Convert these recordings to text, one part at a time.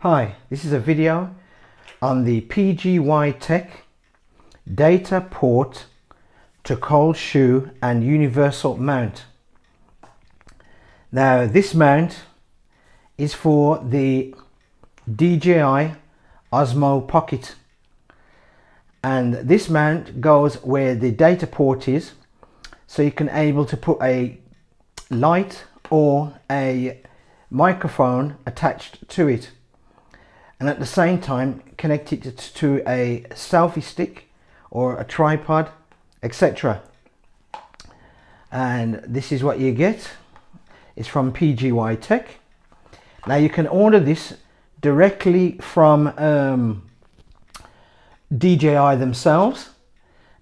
Hi, this is a video on the PGYTECH data port to cold shoe and universal mount. Now this mount is for the PGYTECH OSMO Pocket, and this mount goes where the data port is, so you can able to put a light or a microphone attached to it, and at the same time connect it to a selfie stick or a tripod, etc. And this is what you get. It's from PGYTECH. Now you can order this directly from DJI themselves,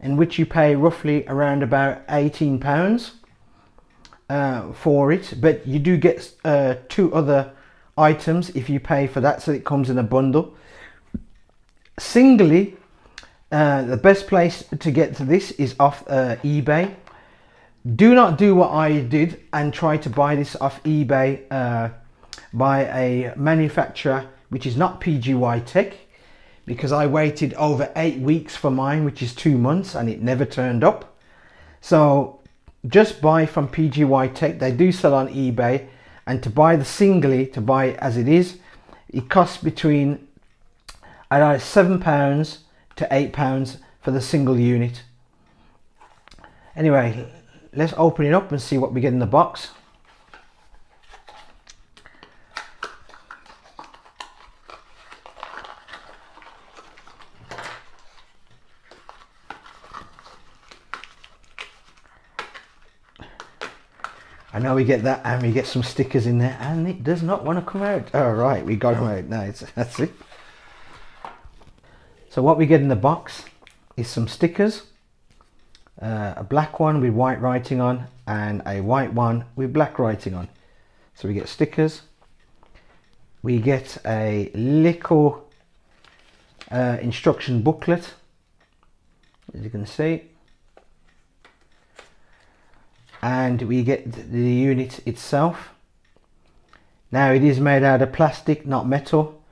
in which you pay roughly around about £18 for it, but you do get two other items if you pay for that, so it comes in a bundle. Singly, the best place to get to this is off eBay. Do not do what I did and try to buy this off eBay by a manufacturer which is not PGYTECH, because I waited over 8 weeks for mine, which is 2 months, and it never turned up. So just buy from PGYTECH. They do sell on eBay, and to buy the singly, to buy it as it is, it costs between £7 to £8 for the single unit. Anyway, let's open it up and see what we get in the box. I know we get that, and we get some stickers in there, and it does not want to come out. All right, we got them out now. That's it. So what we get in the box is some stickers, a black one with white writing on, and a white one with black writing on. So we get stickers. We get a little instruction booklet, as you can see. And we get the unit itself. Now it is made out of plastic, not metal.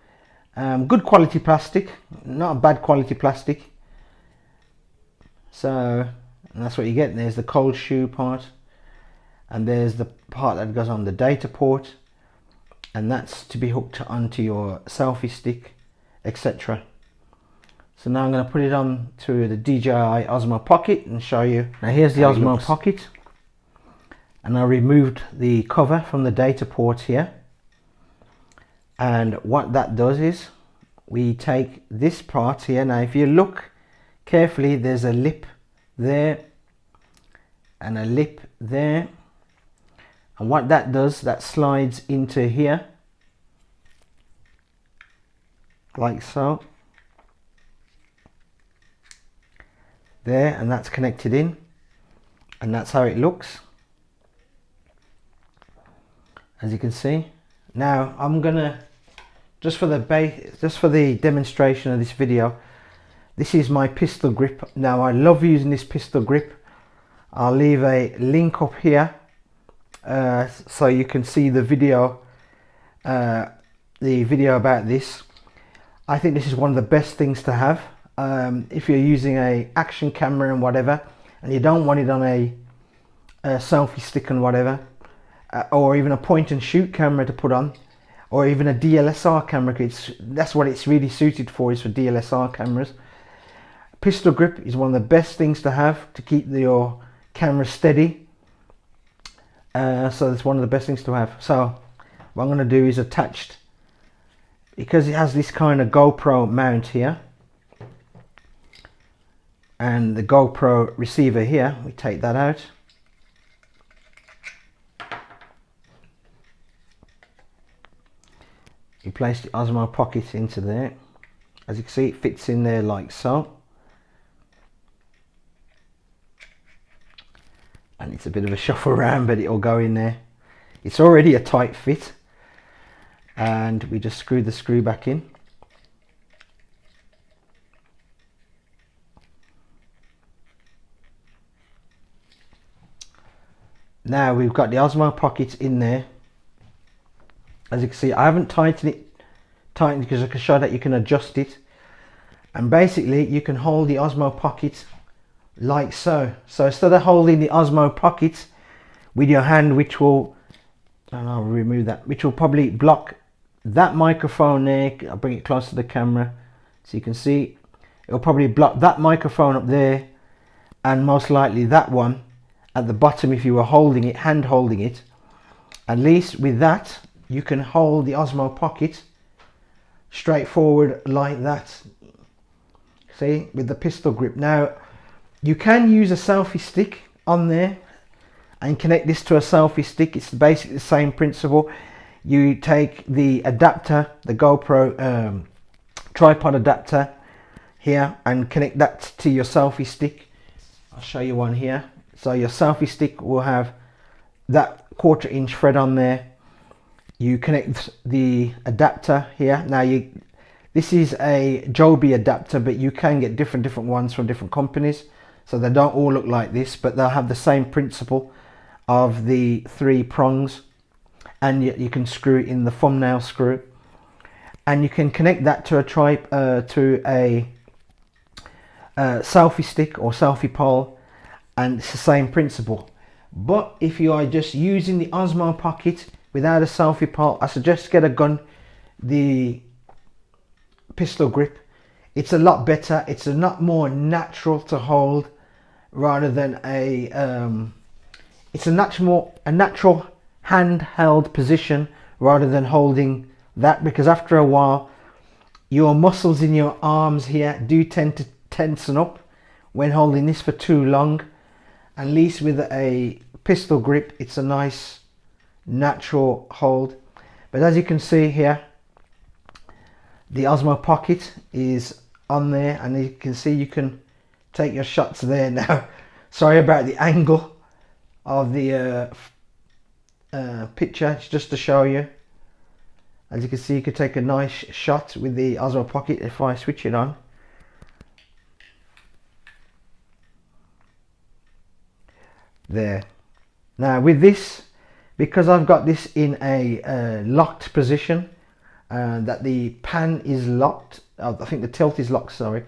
Good quality plastic, not a bad quality plastic. So that's what you get. There's the cold shoe part, and there's the part that goes on the data port, and that's to be hooked onto your selfie stick, etc. So now I'm going to put it on to the DJI OSMO Pocket and show you. Now here's the OSMO Pocket. And I removed the cover from the data port here, and what that does is we take this part here. Now if you look carefully, there's a lip there and a lip there, and what that does, that slides into here like so, there, and that's connected in, and that's how it looks, as you can see. Now I'm gonna, just for the demonstration of this video, this is my pistol grip. Now I love using this pistol grip. I'll leave a link up here so you can see the video about this. I think this is one of the best things to have if you're using a action camera and whatever, and you don't want it on a selfie stick and whatever, or even a point and shoot camera to put on, or even a DSLR camera. That's what it's really suited for, is for DSLR cameras. Pistol grip is one of the best things to have to keep your camera steady. So it's one of the best things to have. So what I'm going to do is attach, because it has this kind of GoPro mount here and the GoPro receiver here, we take that out. You place the OSMO Pocket into there. As you can see, it fits in there like so, and it's a bit of a shuffle around, but it'll go in there. It's already a tight fit, and we just screw the screw back in. Now we've got the OSMO Pocket in there. As you can see, I haven't tightened tighten because I can show that you can adjust it. And basically you can hold the Osmo Pocket like so. So instead of holding the Osmo Pocket with your hand, which will, and I'll remove that, which will probably block that microphone there. I'll bring it close to the camera so you can see. It'll probably block that microphone up there, and most likely that one at the bottom if you were holding it, hand holding it. At least with that you can hold the Osmo Pocket straight forward like that. See, with the pistol grip. Now you can use a selfie stick on there and connect this to a selfie stick. It's basically the same principle. You take the adapter, the GoPro tripod adapter here, and connect that to your selfie stick. I'll show you one here. So your selfie stick will have that 1/4 inch thread on there. You connect the adapter here. Now this is a Joby adapter, but you can get different ones from different companies, so they don't all look like this, but they'll have the same principle of the 3 prongs, and you can screw it in the thumbnail screw, and you can connect that to a selfie stick or selfie pole, and it's the same principle. But if you are just using the Osmo Pocket without a selfie pole, I suggest get a gun, the pistol grip. It's a lot better, it's a lot more natural to hold, rather than it's a natural handheld position rather than holding that, because after a while your muscles in your arms here do tend to tensen up when holding this for too long. At least with a pistol grip it's a nice natural hold. But as you can see here, the Osmo Pocket is on there, and you can see you can take your shots there. Now sorry about the angle of the picture, it's just to show you. As you can see, you can take a nice shot with the Osmo Pocket if I switch it on. There. Now with this, because I've got this in a locked position, that the pan is locked, I think the tilt is locked, sorry,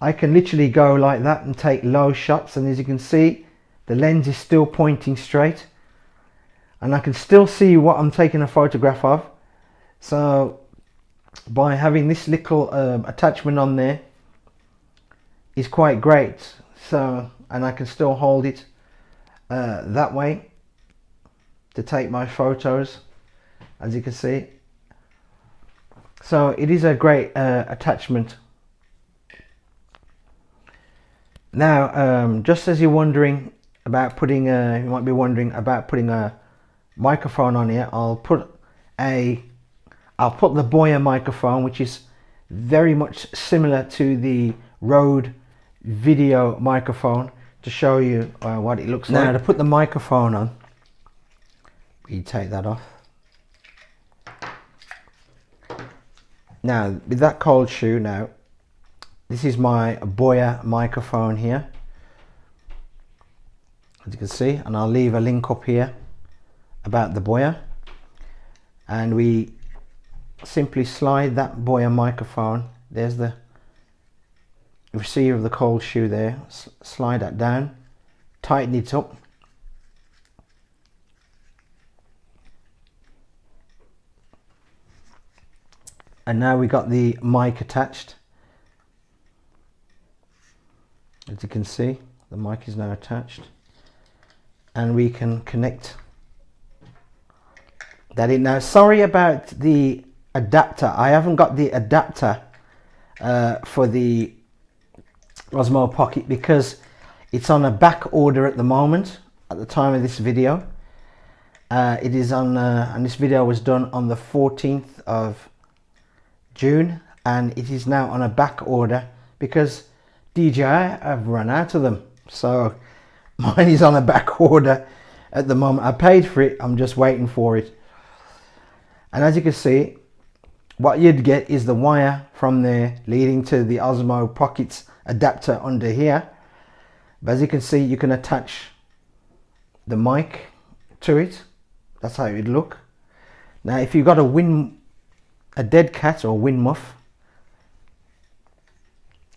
I can literally go like that and take low shots, and as you can see the lens is still pointing straight and I can still see what I'm taking a photograph of. So by having this little attachment on there is quite great. So, and I can still hold it that way to take my photos, as you can see. So it is a great attachment. Now just as you're wondering about putting you might be wondering about putting a microphone on here, I'll put the Boya microphone, which is very much similar to the Rode video microphone, to show you what it looks like. Now to put the microphone on, you take that off. Now with that cold shoe, now this is my Boya microphone here, as you can see, and I'll leave a link up here about the Boya, and we simply slide that Boya microphone, there's the receiver of the cold shoe there, slide that down, tighten it up, and now we got the mic attached. As you can see, the mic is now attached, and we can connect that in. Now sorry about the adapter, I haven't got the adapter for the Osmo Pocket because it's on a back order at the moment at the time of this video. It is on and this video was done on the 14th of June, and it is now on a back order because DJI have run out of them. So mine is on a back order at the moment. I paid for it, I'm just waiting for it. And as you can see, what you'd get is the wire from there leading to the Osmo Pocket's adapter under here. But as you can see, you can attach the mic to it. That's how it would look. Now if you've got a wind a dead cat or wind muff.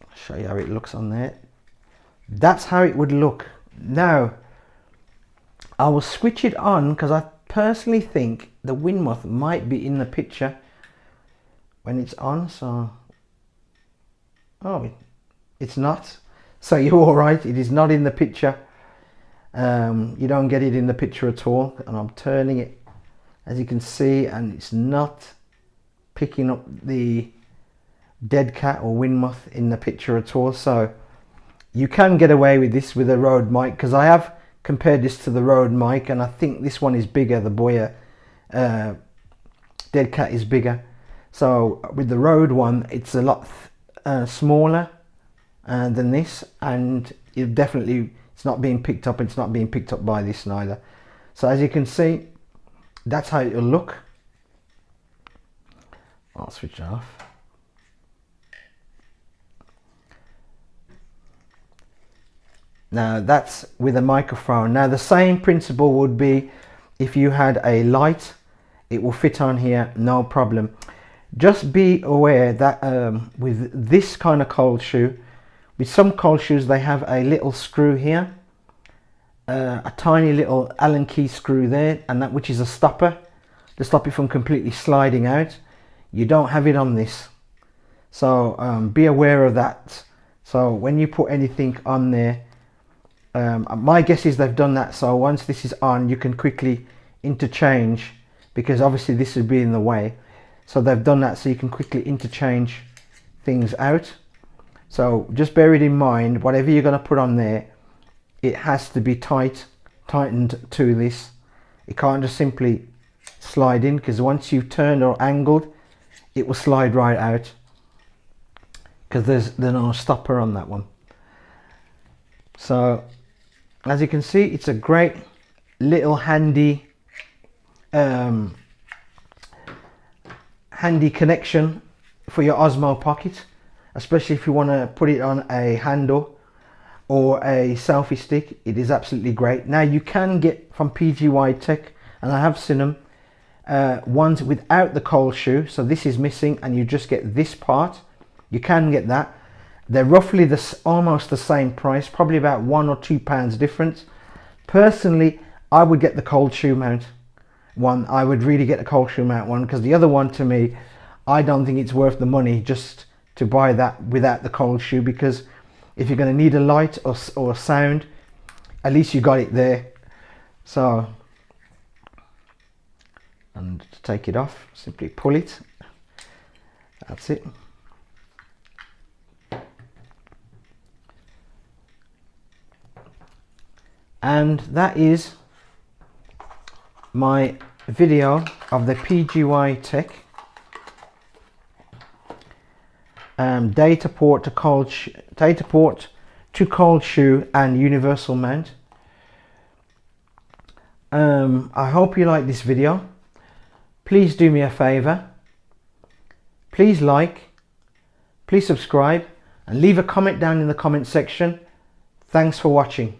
I'll show you how it looks on there. That's how it would look. Now I will switch it on because I personally think the wind muff might be in the picture when it's on. So it's not, so you're all right, it is not in the picture. You don't get it in the picture at all, and I'm turning it, as you can see, and it's not picking up the dead cat or wind muff in the picture at all. So you can get away with this with a Rode mic, because I have compared this to the Rode mic, and I think this one is bigger. The Boya dead cat is bigger. So with the Rode one, it's a lot smaller than this, and it definitely, it's not being picked up. It's not being picked up by this neither. So as you can see, that's how it'll look. I'll switch it off. Now that's with a microphone. Now the same principle would be if you had a light, it will fit on here, no problem. Just be aware that with this kind of cold shoe, with some cold shoes, they have a little screw here, a tiny little Allen key screw there, and that which is a stopper to stop it from completely sliding out. You don't have it on this, so be aware of that. So when you put anything on there, my guess is they've done that so once this is on, you can quickly interchange, because obviously this would be in the way. So they've done that so you can quickly interchange things out. So just bear it in mind, whatever you're going to put on there, it has to be tightened to this. It can't just simply slide in, because once you've turned or angled, it will slide right out, because there's no stopper on that one. So as you can see, it's a great little handy connection for your Osmo Pocket, especially if you want to put it on a handle or a selfie stick. It is absolutely great. Now you can get from PGYTECH, and I have seen them, ones without the cold shoe, so this is missing and you just get this part. You can get that. They're roughly almost the same price, probably about £1 or £2 difference. Personally, I would get the cold shoe mount one. I would really get the cold shoe mount one, because the other one, to me, I don't think it's worth the money just to buy that without the cold shoe, because if you're going to need a light or sound, at least you got it there. So, and to take it off, simply pull it. That's it. And that is my video of the PGYTECH data port to cold shoe and universal mount. I hope you like this video. Please do me a favor. Please like, please subscribe, and leave a comment down in the comment section. Thanks for watching.